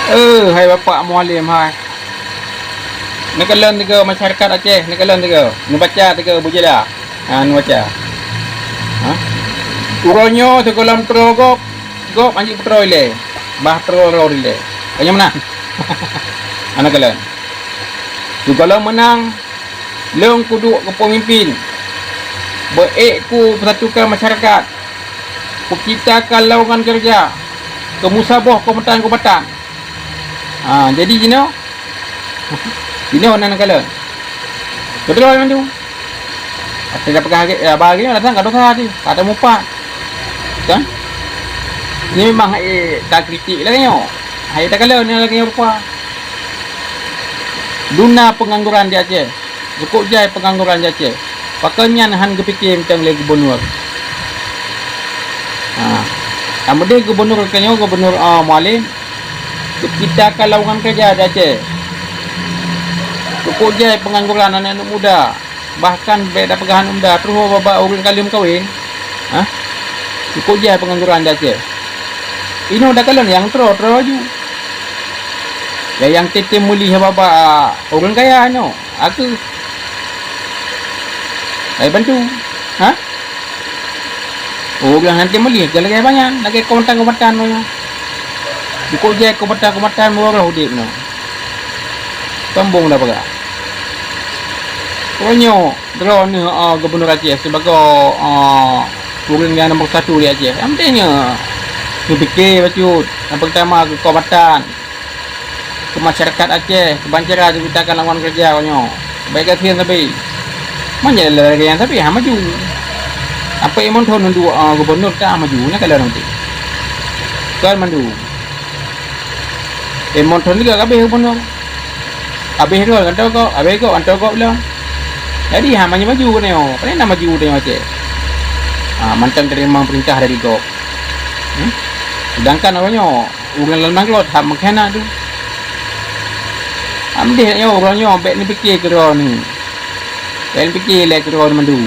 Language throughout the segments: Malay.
Hai bapak mualim hai. Ni kalian tiga masyarakat Aceh, ni kalian tiga. Ni baca tiga bujela. Ni baca. Ha? Uronyo sekolah pro gop anjing pro ile. Bah pro ro ile. Kanya mana? Anak kalian. Sekolah menang leung kudu ke pemimpin. Baik ku persatukan masyarakat. Ku ciptakan lowongan kerja. Kemusabah komentan-komentan. Jadi Jino anak kalian. Betul orang tu. Tidak pakai bagi datang kat dosa tu. Kata mupa. Kan? Ni memang tak kritik lah kanyo. Hai tak kalian ni lagi rupa. Duna pengangguran di Aceh. Cukup jai pengangguran di Aceh. Pakanya han kepikir tentang le gubernur. Kemudian gubernur kanyo gubernur Mualim kita akan lowongan kerja di Aceh. Cukup je pengangguran anak-anak muda. Bahkan beda pegahan muda terus bapa orang kali kahwin. Cukup je pengangguran di Aceh. Ini udah kalian yang terus laju. Ya yang tete muli bapa orang kaya no. Aku saya bantu. Orang nanti muli lagi banyak, lagi komentar-komentar no. Cukup je komentar-komentar murah udip no. Sambung dah pakai. Pokoknya draw ni gubernur Aceh sebagai orang yang nombor 1 di Aceh. Ambilnya dia fikir bacut. Yang pertama ke Kabupaten, ke masyarakat Aceh, ke Banjara kita akan lawan kerja pokoknya. Baik kasihan tapi mana lagi yang tapi maju. Apa yang monton nundu gubernur tak maju nak kalau nanti. Kan mandu. Monton juga kabeh gubernur. Habis tu kan tahu kau, habis kau antau kau belum. Jadi maju maju ni oh. Apa nak maju dia macam. Mantan terima perintah dari kau. Sedangkan orangnya orang lain manglot hak mekena tu. Ambil yo orangnya baik ni fikir ke ni. Baik fikir lek ke mandu.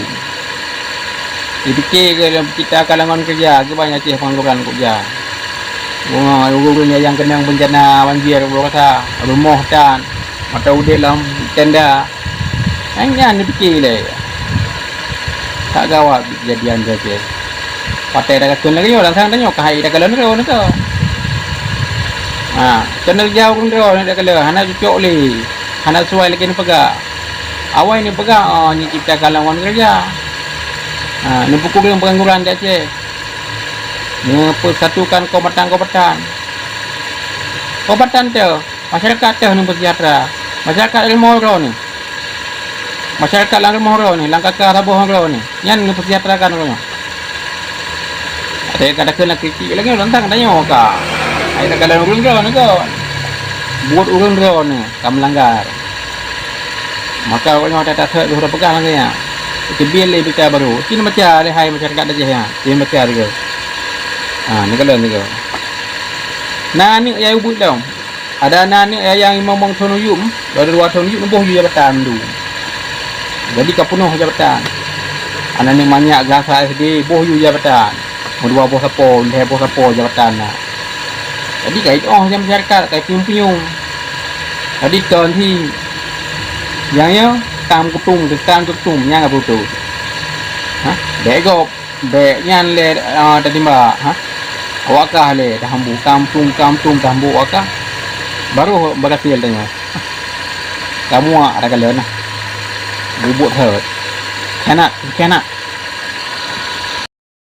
Dia fikir ke kita kalangan kerja ke banyak Aceh pengangguran kerja. Orang yang kena bencana banjir berkata rumah dan mata udek dalam tenda. Jangan dipikir lah. Tak gawat kejadian saja. Pakai dah kata lagi orang sang tanya kahai dah kalau ni ke. Kena jauh pun dah kalau anak cucuk le. Anak suai lagi ni pegang. Awal ni pegang ni kita kalangan kerja. Ni buku yang pengangguran dah je. Ni persatukan kombatan-kombatan. Kombatan tu masyarakat tu ni bersejahtera. Masyarakat ilmu orang ni. Masyarakat ilmu orang ni, langkah ke arah orang ni. Yang ni bersejahterakan orang. Ada kadang-kadang nak kritik lagi orang tang tanya ka. Ada kadang orang ni kau. Buat orang ni, kamu melanggar. Maka orang ada tak sudah pegang lagi ya. Itu biar lebih bicara baru. Kini macam hai masyarakat aja ya. Dia macam dia. Ni kalau ni kau. Nah ni yang ibu dah. Ada anak ni yang memang tonuyum, dari luar tonuyum nubuh jabatan tu. Jadi kau penuh jabatan. Anak ni banyak gasa SD, boh jabatan. Dua bos apa, leh bos apa jabatan lah. Jadi kait yang masyarakat kait piung-piung. Jadi tahun ni yang tam ketum yang apa tu? Begop, nyan le tadi mbak, awakah le dah hambu kampung tambu awakah. Baru berhasil tanya. Kamu ada kalian lah. Bubuk herd. Cannot.